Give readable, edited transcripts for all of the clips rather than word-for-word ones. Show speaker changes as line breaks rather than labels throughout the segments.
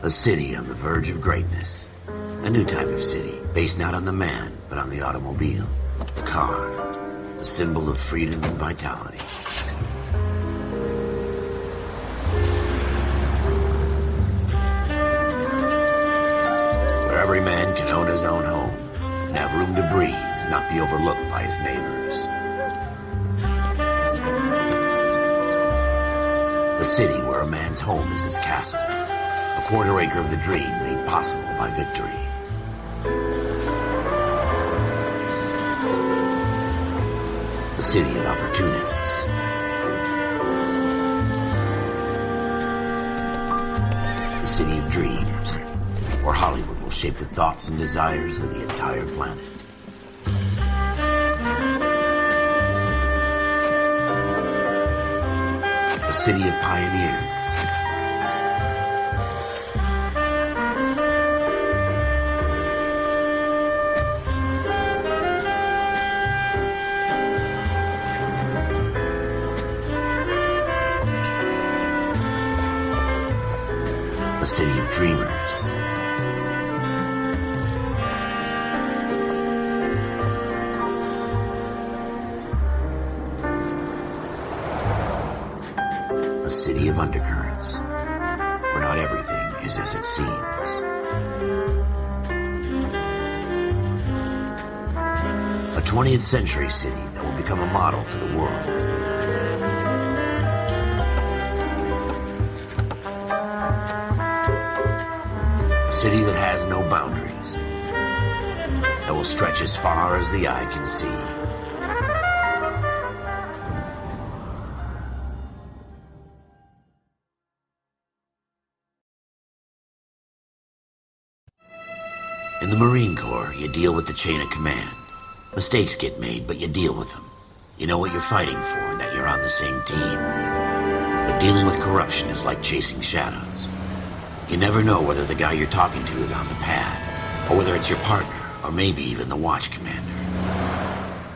A city on the verge of greatness. A new type of city, based not on the man, but on the automobile. The car. The symbol of freedom and vitality. Where every man can own his own home, and have room to breathe, and not be overlooked by his neighbors. A city where a man's home is his castle. A quarter acre of the dream made possible by victory. A city of opportunists. A city of dreams, where Hollywood will shape the thoughts and desires of the entire planet. A city of pioneers. A city of dreamers. A city of undercurrents, where not everything is as it seems. A 20th century city that will become a model for the world. A city that has no boundaries, that will stretch as far as the eye can see. In the Marine Corps, you deal with the chain of command. Mistakes get made, but you deal with them. You know what you're fighting for, and that you're on the same team. But dealing with corruption is like chasing shadows. You never know whether the guy you're talking to is on the pad, or whether it's your partner, or maybe even the watch commander.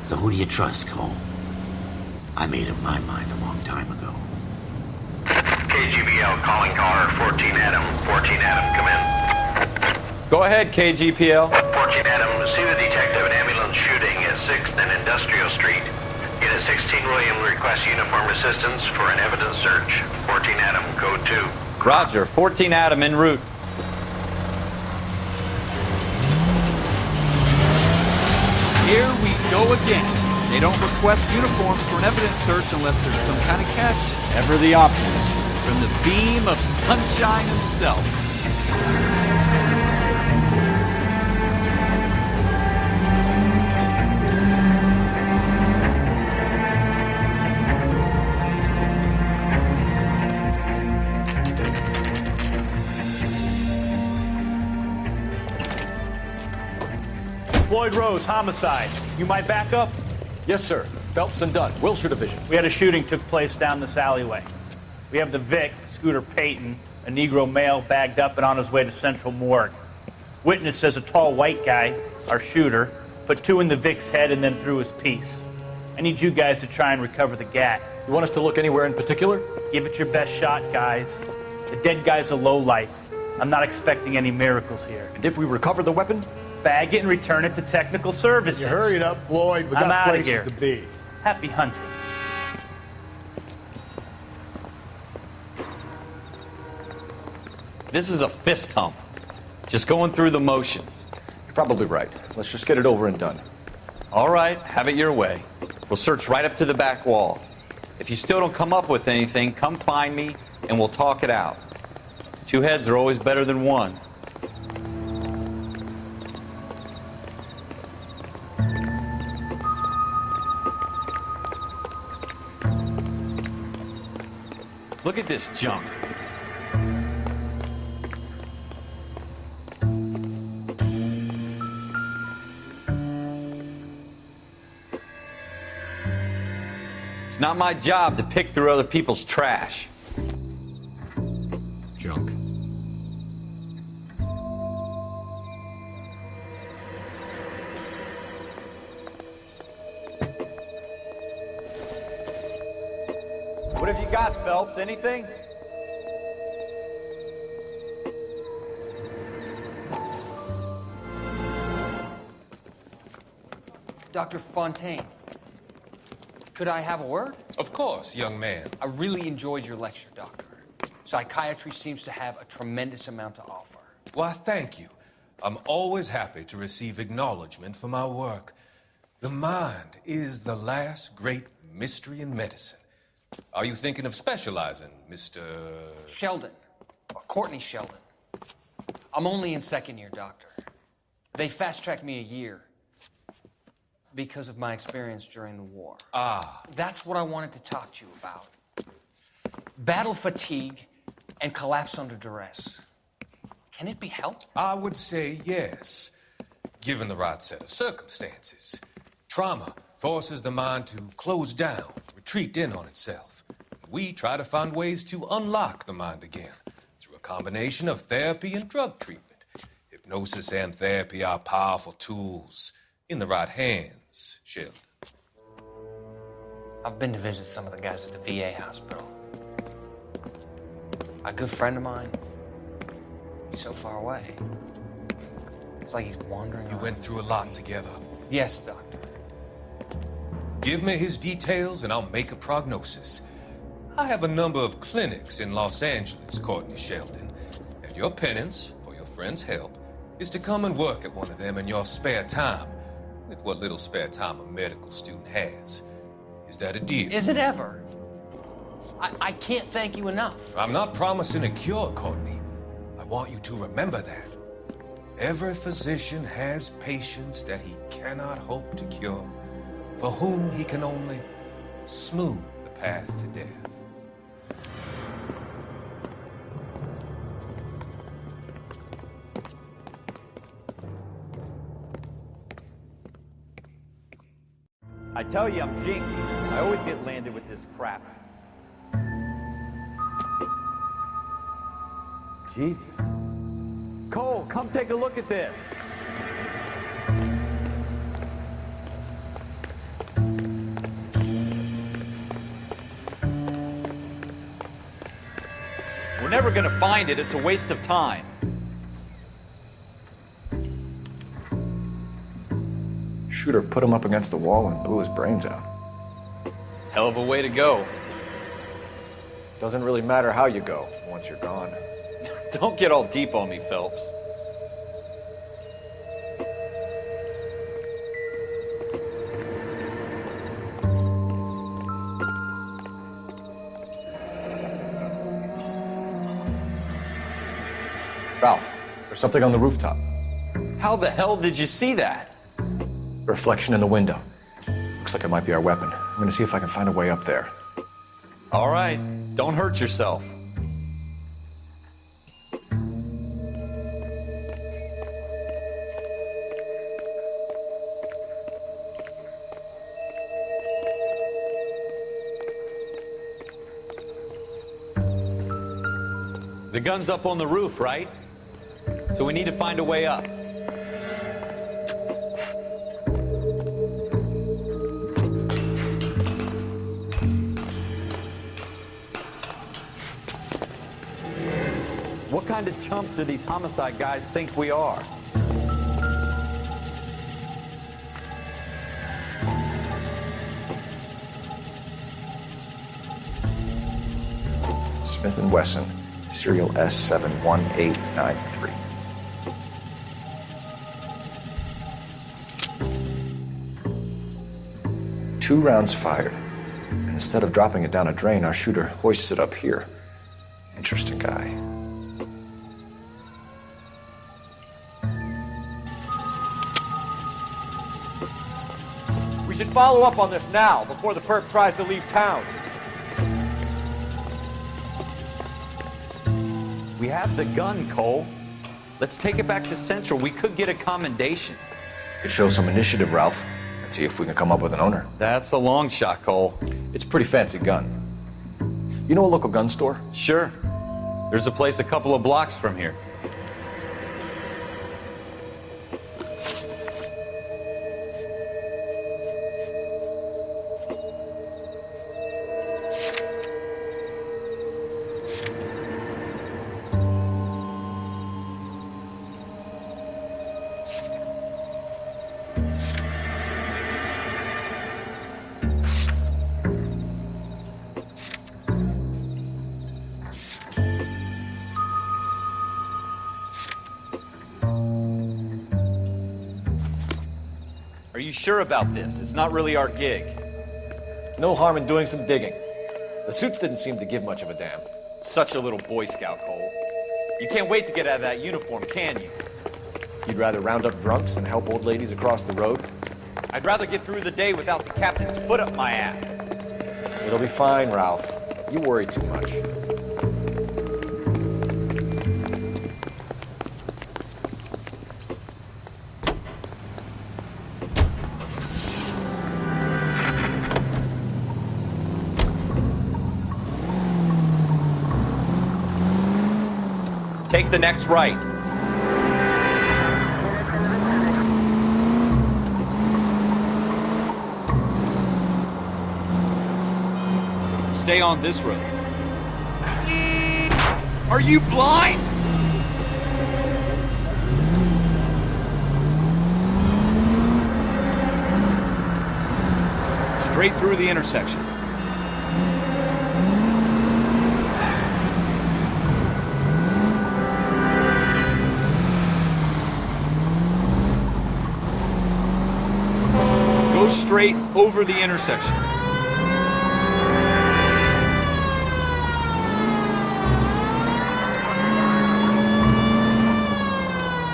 So who do you trust, Cole? I made up my mind a long time ago.
KGBL calling caller 14 Adam. 14 Adam, come in.
Go ahead, KGPL.
14 Adam, see the detective an ambulance shooting at 6th and Industrial Street. Unit 16 William requests uniform assistance for an evidence search. 14 Adam, code 2.
Roger, 14 Adam en route.
Here we go again. They don't request uniforms for an evidence search unless there's some kind of catch. Ever the optimist. From the beam of sunshine himself.
Floyd Rose, homicide. You might back up?
Yes, sir. Phelps and Dunn, Wilshire Division.
We had a shooting took place down this alleyway. We have the Vic, Scooter Payton, a Negro male bagged up and on his way to Central Morgue. Witness says a tall white guy, our shooter, put 2 in the Vic's head and then threw his piece. I need you guys to try and recover the gat.
You want us to look anywhere in particular?
Give it your best shot, guys. The dead guy's a lowlife. I'm not expecting any miracles here.
And if we recover the weapon?
Bag it and return it to technical services.
You hurry it up, Floyd. We
I'm
got
outta
places
here.
to be.
Happy hunting.
This is a fist hump. Just going through the motions.
You're probably right. Let's just get it over and done.
All right, have it your way. We'll search right up to the back wall. If you still don't come up with anything, come find me and we'll talk it out. 2 heads are always better than 1. Look at this junk. It's not my job to pick through other people's trash.
Junk.
What have you got, Phelps? Anything?
Dr. Fontaine, could I have a word?
Of course, young man.
I really enjoyed your lecture, Doctor. Psychiatry seems to have a tremendous amount to offer.
Why, thank you. I'm always happy to receive acknowledgement for my work. The mind is the last great mystery in medicine. Are you thinking of specializing, Mr.
Sheldon, or Courtney Sheldon. I'm only in second year, Doctor. They fast-tracked me a year because of my experience during the war.
Ah.
That's what I wanted to talk to you about. Battle fatigue and collapse under duress. Can it be helped?
I would say yes, given the right set of circumstances. Trauma forces the mind to close down, retreat in on itself. We try to find ways to unlock the mind again through a combination of therapy and drug treatment. Hypnosis and therapy are powerful tools in the right hands, Sheldon.
I've been to visit some of the guys at the VA hospital. A good friend of mine, he's so far away. It's like he's wandering
You
around.
went through a lot together.
Yes, Doctor.
Give me his details and I'll make a prognosis. I have a number of clinics in Los Angeles, Courtney Sheldon, and your penance, for your friend's help, is to come and work at one of them in your spare time, with what little spare time a medical student has. Is that a deal?
Is it ever? I can't thank you enough.
I'm not promising a cure, Courtney. I want you to remember that. Every physician has patients that he cannot hope to cure, for whom he can only smooth the path to death.
I tell you, I'm jinxed. I always get landed with this crap. Jesus. Cole, come take a look at this.
We're never gonna find it. It's a waste of time.
Shooter put him up against the wall and blew his brains out.
Hell of a way to go.
Doesn't really matter how you go once you're gone.
Don't get all deep on me, Phelps.
Ralph, there's something on the rooftop.
How the hell did you see that?
A reflection in the window. Looks like it might be our weapon. I'm gonna see if I can find a way up there.
All right, don't hurt yourself. The gun's up on the roof, right? So we need to find a way up. What kind of chumps do these homicide guys think we are?
Smith & Wesson, serial S71893. Two rounds fired. And instead of dropping it down a drain, our shooter hoists it up here. Interesting guy.
We should follow up on this now, before the perp tries to leave town.
We have the gun, Cole. Let's take it back to Central. We could get a commendation.
Could show some initiative, Ralph, and see if we can come up with an owner.
That's a long shot, Cole.
It's a pretty fancy gun. You know a local gun store?
Sure. There's a place a couple of blocks from here. you sure about this? It's not really our gig.
No harm in doing some digging. The suits didn't seem to give much of a damn.
Such a little Boy Scout, Cole. You can't wait to get out of that uniform, can you?
You'd rather round up drunks than help old ladies across the road?
I'd rather get through the day without the captain's foot up my ass.
It'll be fine, Ralph. You worry too much.
Take the next right. Stay on this road. Are you blind? Straight through the intersection. Go straight over the intersection.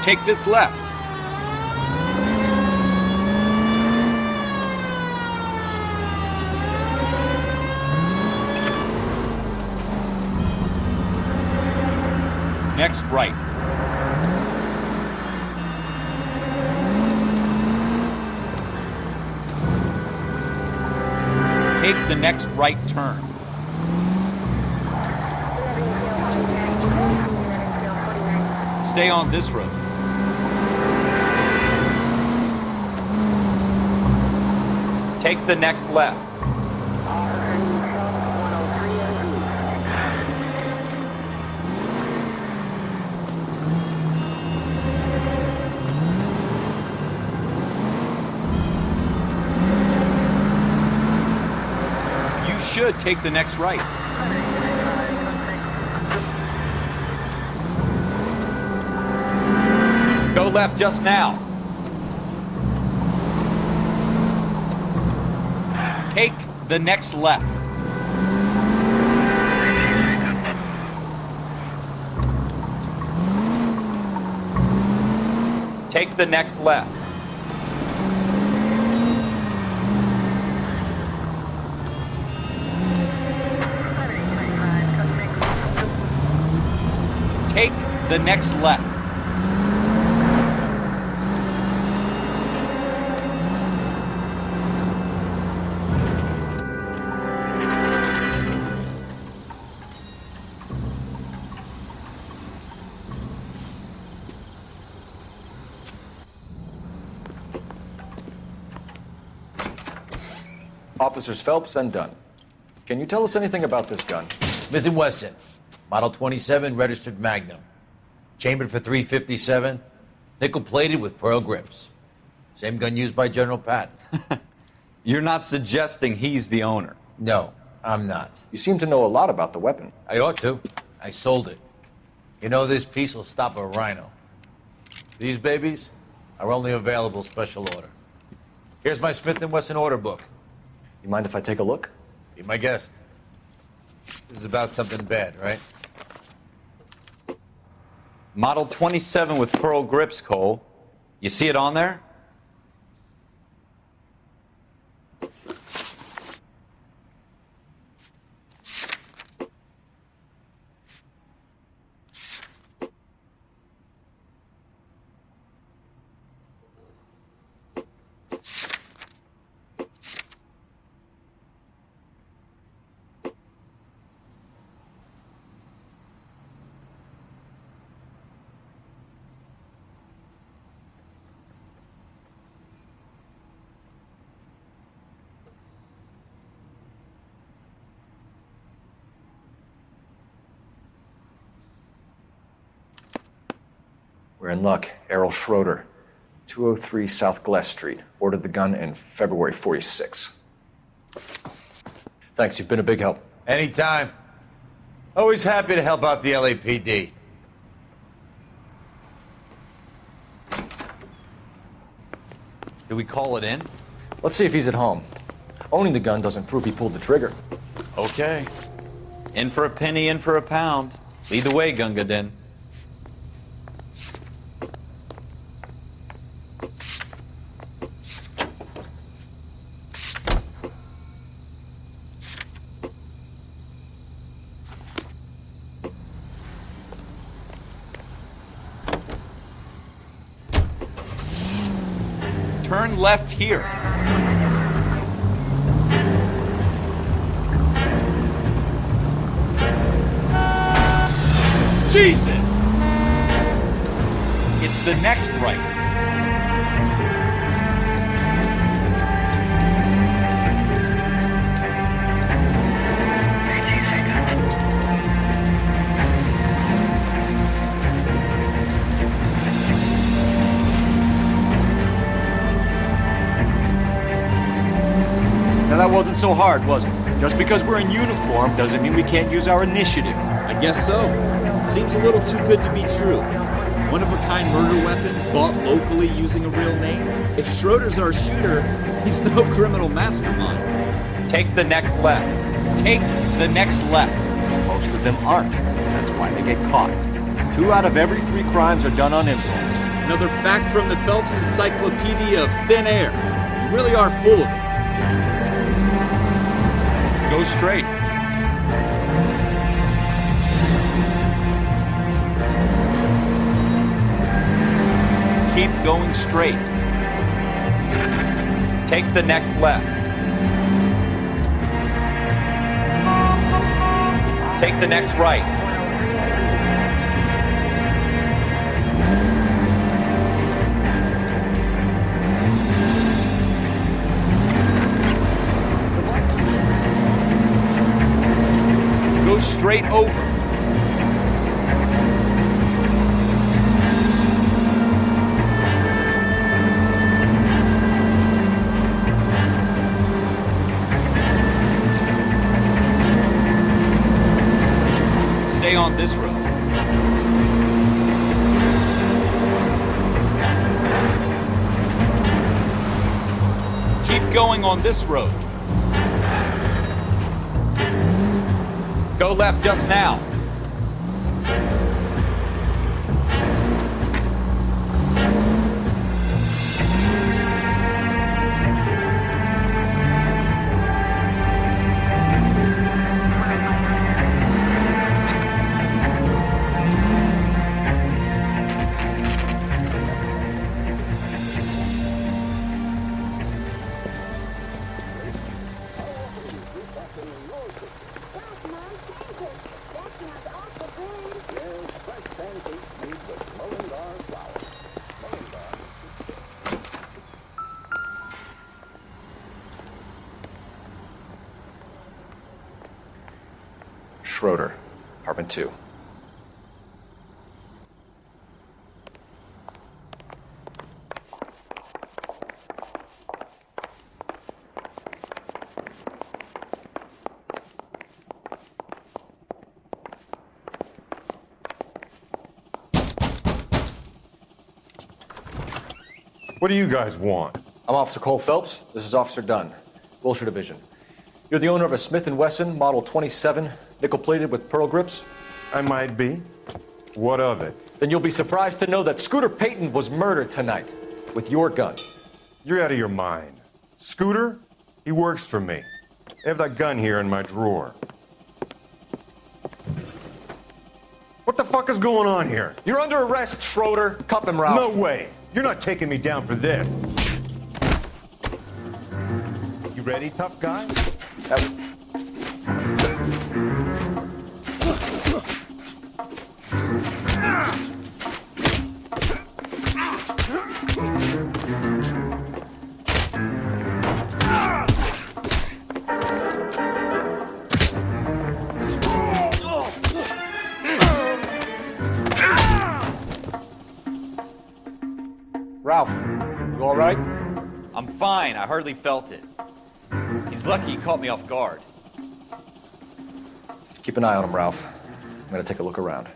Take this left. Next right. Take the next right turn. Stay on this road. Take the next left. You should take the next right. Go left just now. Take the next left. Take the next left. Take the next left.
Officers Phelps and Dunn. Can you tell us anything about this gun?
Smith & Wesson, Model 27, registered Magnum. Chambered for .357, nickel-plated with pearl grips. Same gun used by General Patton.
You're not suggesting he's the owner.
No, I'm not.
You seem to know a lot about the weapon.
I ought to. I sold it. You know, this piece will stop a rhino. These babies are only available special order. Here's my Smith & Wesson order book.
You mind if I take a look?
Be my guest. This is about something bad, right?
Model 27 with pearl grips, Cole. You see it on there?
We're in luck. Errol Schroeder, 203 South Glass Street. Ordered the gun in February '46. Thanks, you've been a big help.
Anytime. Always happy to help out the LAPD.
Do we call it in?
Let's see if he's at home. Owning the gun doesn't prove he pulled the trigger.
Okay. In for a penny, in for a pound. Lead the way, Gunga Din. Turn left here. Jesus! It's the next right.
Now that wasn't so hard, was it? Just because we're in uniform doesn't mean we can't use our initiative.
I guess so. Seems a little too good to be true. One-of-a-kind murder weapon bought locally using a real name? If Schroeder's our shooter, he's no criminal mastermind.
Take the next left. Take the next left.
Most of them aren't. That's why they get caught. 2 out of every 3 crimes are done on impulse.
Another fact from the Phelps Encyclopedia of Thin Air. You really are full of it.
Go straight. Keep going straight. Take the next left. Take the next right. Go straight over. Stay on this road. Keep going on this road. Go left just now.
Schroeder, apartment 2.
What do you guys want?
I'm Officer Cole Phelps. This is Officer Dunn, Wilshire Division. You're the owner of a Smith & Wesson Model 27, nickel-plated with pearl grips?
I might be. What of it?
Then you'll be surprised to know that Scooter Payton was murdered tonight with your gun.
You're out of your mind. Scooter? He works for me. I have that gun here in my drawer. What the fuck is going on here?
You're under arrest, Schroeder. Cuff him, Ralph.
No way. You're not taking me down for this. You ready, tough guy?
Ralph, you all right?
I'm fine. I hardly felt it. He's lucky he caught me off guard.
Keep an eye on him, Ralph. I'm gonna take a look around.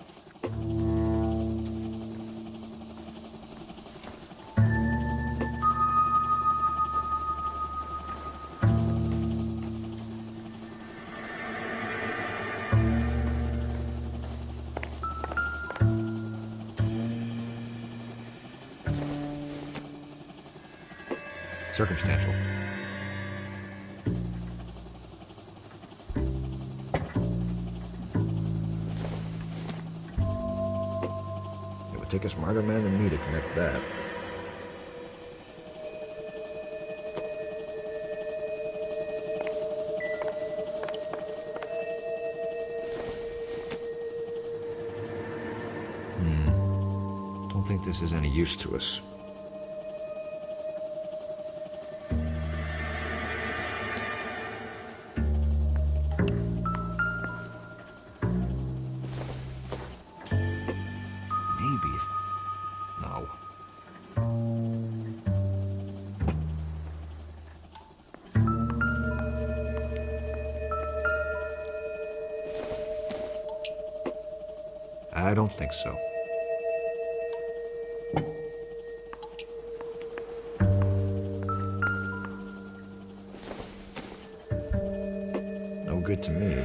Circumstantial. It would take a smarter man than me to connect that. Don't think this is any use to us. Maybe. No. I don't think so. No good to me.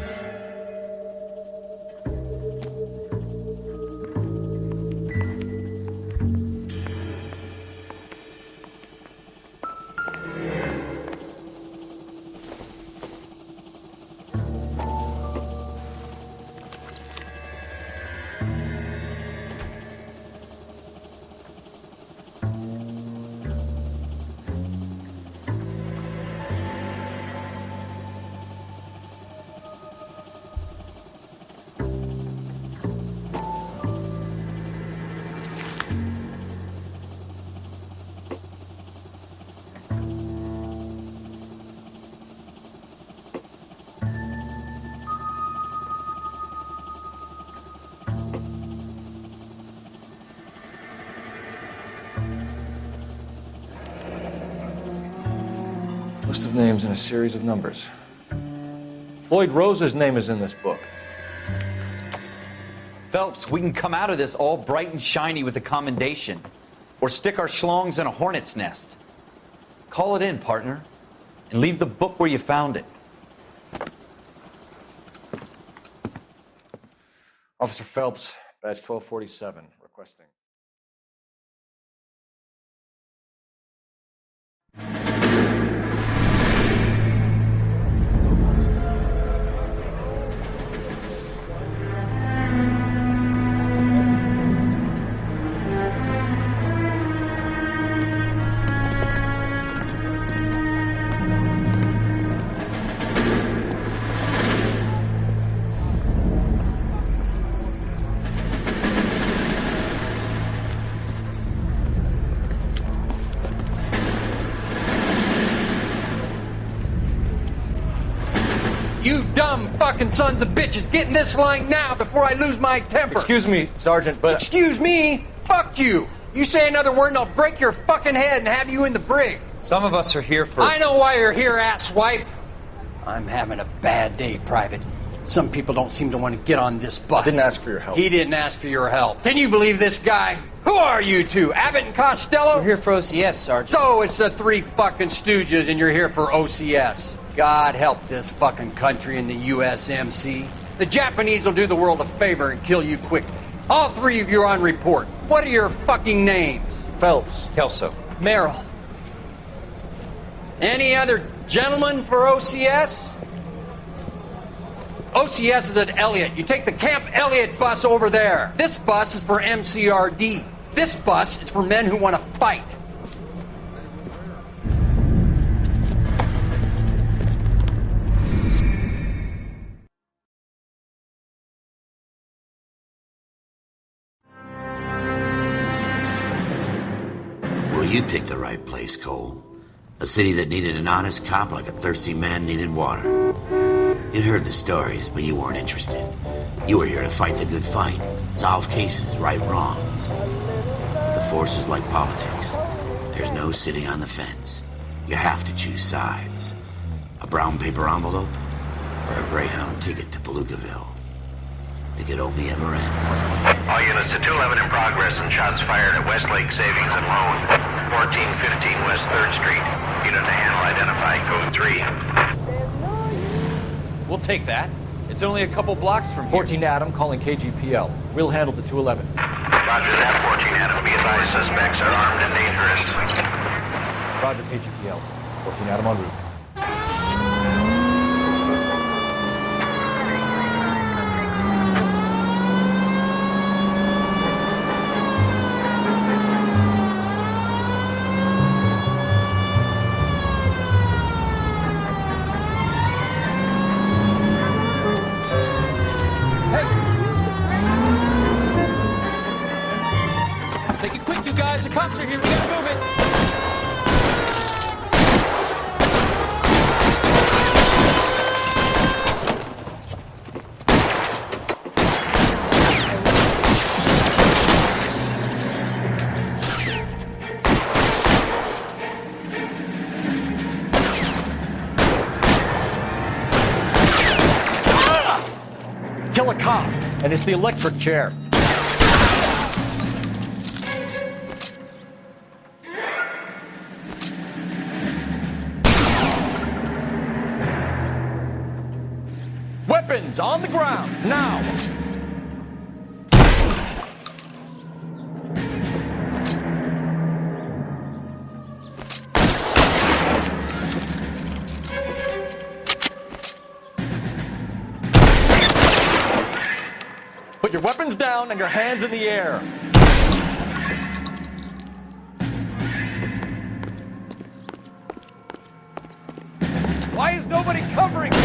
List of names and a series of numbers. Floyd Rose's name is in this book.
Phelps, we can come out of this all bright and shiny with a commendation. Or stick our schlongs in a hornet's nest. Call it in, partner. And leave the book where you found it.
Officer Phelps, badge 1247, requesting.
You dumb fucking sons of bitches, get in this line now before I lose my temper.
Excuse me, Sergeant, but...
Excuse me? Fuck you. You say another word and I'll break your fucking head and have you in the brig.
Some of us are here for...
I know why you're here, asswipe. I'm having a bad day, Private. Some people don't seem to want to get on this bus.
I didn't ask for your help.
He didn't ask for your help. Can you believe this guy? Who are you two? Abbott and Costello?
We're here for OCS, Sergeant.
So it's the three fucking stooges and you're here for OCS. God help this fucking country and the USMC. The Japanese will do the world a favor and kill you quickly. All three of you are on report. What are your fucking names?
Phelps.
Kelso.
Merrill.
Any other gentlemen for OCS? OCS is at Elliott. You take the Camp Elliott bus over there. This bus is for MCRD. This bus is for men who want to fight.
Well, you picked the right place, Cole. A city that needed an honest cop like a thirsty man needed water. You'd heard the stories, but you weren't interested. You were here to fight the good fight, solve cases, right wrongs. The force is like politics. There's no sitting on the fence. You have to choose sides. A brown paper envelope or a Greyhound ticket to Palookaville. It could only ever end one way.
All units to 211 in progress and shots fired at Westlake Savings and Loan, 1415 West 3rd Street. Unit to handle identified code 3.
We'll take that. It's only a couple blocks from here.
14 Adam calling KGPL. We'll handle the 211.
Roger that, 14 Adam. Be advised, suspects are armed and dangerous.
Roger, KGPL. 14 Adam en route.
Make it quick, you guys. The cops are here. We gotta move it.
Kill a cop, and it's the electric chair. Weapons on the ground, now! Put your weapons down and your hands in the air. Why is nobody covering me?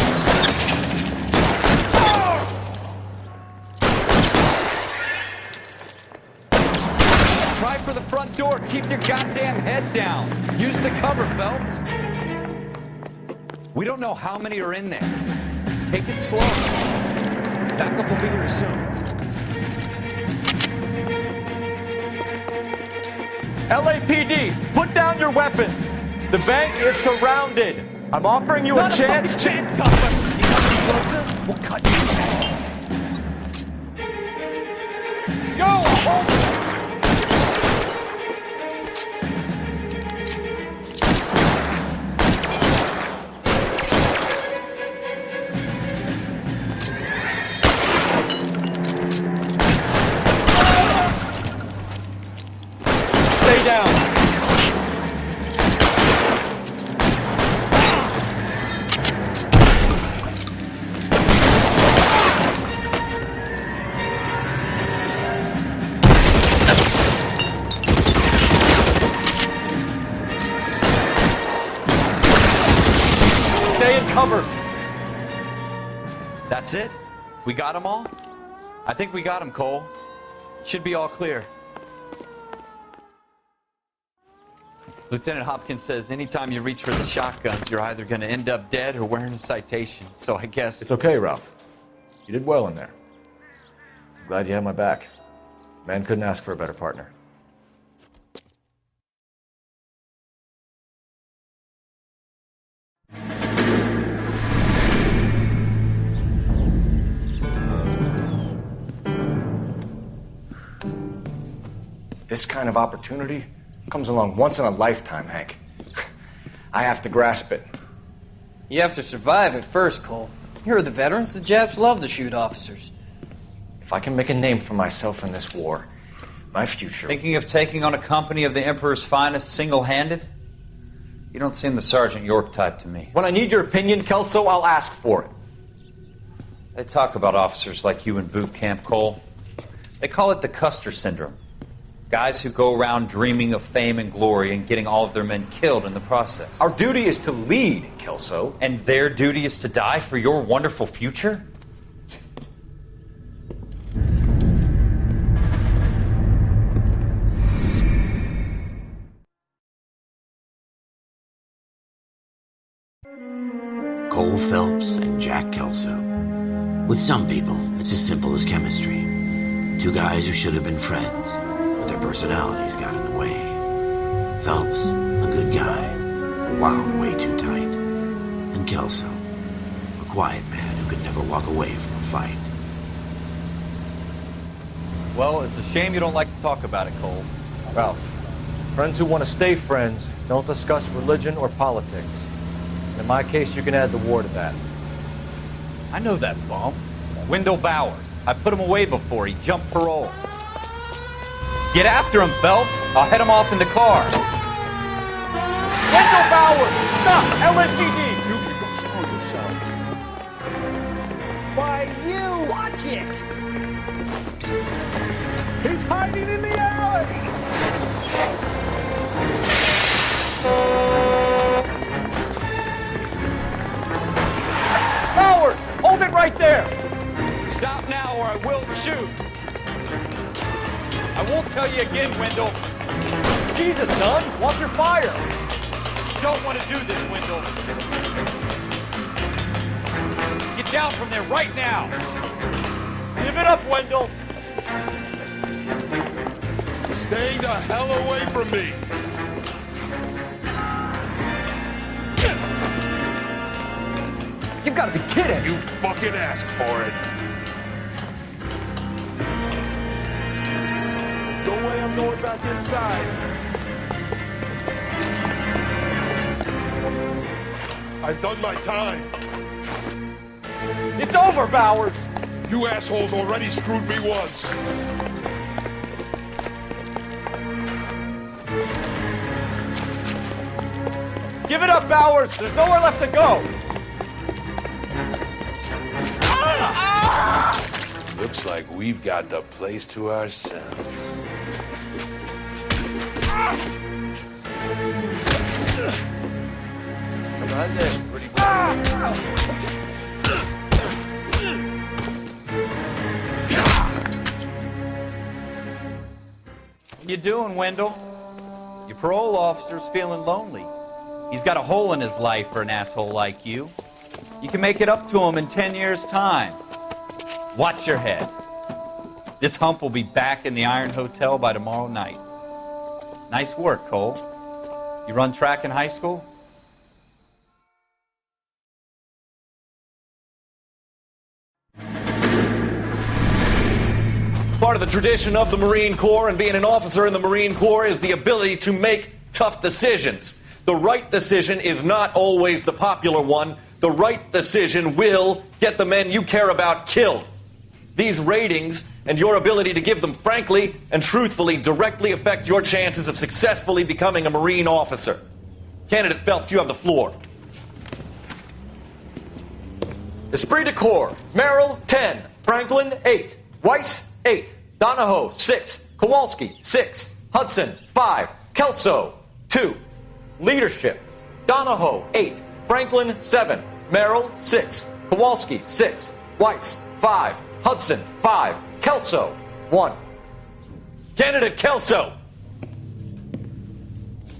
Try for the front door. Keep your goddamn head down. Use the cover, Phelps.
We don't know how many are in there. Take it slow.
Backup will be here soon. LAPD, put down your weapons. The bank is surrounded. I'm offering you a chance to...
chance, Copper. You come any closer, we'll cut you in half.
Go! Hold it. Stay down. Stay in cover.
That's it? We got them all? I think we got them, Cole. Should be all clear. Lieutenant Hopkins says anytime you reach for the shotguns, you're either going to end up dead or wearing a citation. So I guess...
It's okay, Ralph. You did well in there. I'm glad you had my back. Man couldn't ask for a better partner. This kind of opportunity comes along once in a lifetime, Hank. I have to grasp it.
You have to survive it first, Cole. Here are the veterans. The Japs love to shoot officers.
If I can make a name for myself in this war, my future...
Thinking of taking on a company of the Emperor's finest single-handed? You don't seem the Sergeant York type to me.
When I need your opinion, Kelso, I'll ask for it.
They talk about officers like you in boot camp, Cole. They call it the Custer Syndrome. Guys who go around dreaming of fame and glory and getting all of their men killed in the process.
Our duty is to lead, Kelso.
And their duty is to die for your wonderful future?
Cole Phelps and Jack Kelso. With some people, it's as simple as chemistry. Two guys who should have been friends, but their personalities got in the way. Phelps, a good guy, wound way too tight. And Kelso, a quiet man who could never walk away from a fight.
Well, it's a shame you don't like to talk about it, Cole.
Ralph, friends who want to stay friends don't discuss religion or politics. In my case, you can add the war to that.
I know that bum. Wendell Bowers. I put him away before he jumped parole. Get after him, Phelps. I'll head him off in the car.
Wendell Bowers! Stop! LAPD!
You can go screw yourselves.
Why, you! Watch it!
He's hiding in the alley!
Bowers! Hold it right there!
Stop now or I will shoot. I won't tell you again, Wendell.
Jesus, Dunn! Watch your fire!
Don't want to do this, Wendell. Get down from there right now.
Give it up, Wendell!
Stay the hell away from me!
You've got to be kidding!
You fucking asked for it! No way I'm going back inside! I've done my time!
It's over, Bowers!
You assholes already screwed me once!
Give it up, Bowers! There's nowhere left to go!
Looks like we've got the place to ourselves.
Come on there, pretty boy.
What you doing, Wendell? Your parole officer's feeling lonely. He's got a hole in his life for an asshole like you. You can make it up to him in 10 years' time. Watch your head. This hump will be back in the Iron Hotel by tomorrow night. Nice work, Cole. You run track in high school?
Part of the tradition of the Marine Corps and being an officer in the Marine Corps is the ability to make tough decisions. The right decision is not always the popular one. The right decision will get the men you care about killed. These ratings and your ability to give them frankly and truthfully directly affect your chances of successfully becoming a Marine officer. Candidate Phelps, you have the floor. Esprit de Corps, Merrill, 10. Franklin, 8. Weiss, 8. Donahoe, 6. Kowalski, 6. Hudson, 5. Kelso, 2. Leadership, Donahoe, 8. Franklin, 7. Merrill, 6. Kowalski, 6. Weiss, 5. Hudson, 5. Kelso, 1. Candidate Kelso!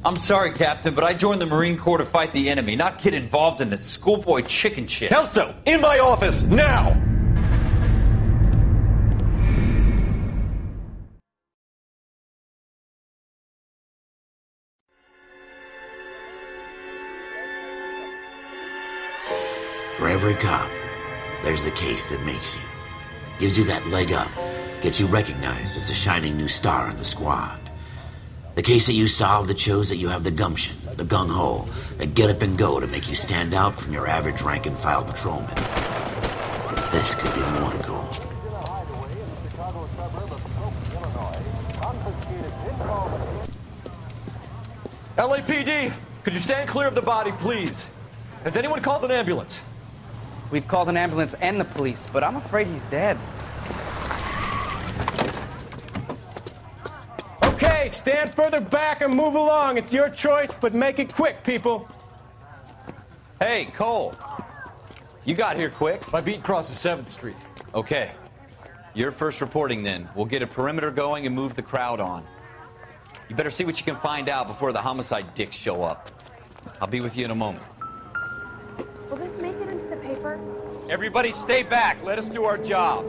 I'm sorry, Captain, but I joined the Marine Corps to fight the enemy, not get involved in this schoolboy chicken shit.
Kelso, in my office, now!
For every cop, there's the case that makes you. Gives you that leg up, gets you recognized as the shining new star in the squad. The case that you solve that shows that you have the gumption, the gung-ho, the get up and go to make you stand out from your average rank-and-file patrolman. This could be the one, Cole.
LAPD, could you stand clear of the body, please? Has anyone called an ambulance?
We've called an ambulance and the police, but I'm afraid he's dead.
Okay, stand further back and move along. It's your choice, but make it quick, people.
Hey, Cole. You got here quick.
My beat crosses 7th Street.
Okay. You're first reporting then. We'll get a perimeter going and move the crowd on. You better see what you can find out before the homicide dicks show up. I'll be with you in a moment.
Will this make it into the paper?
Everybody stay back. Let us do our job.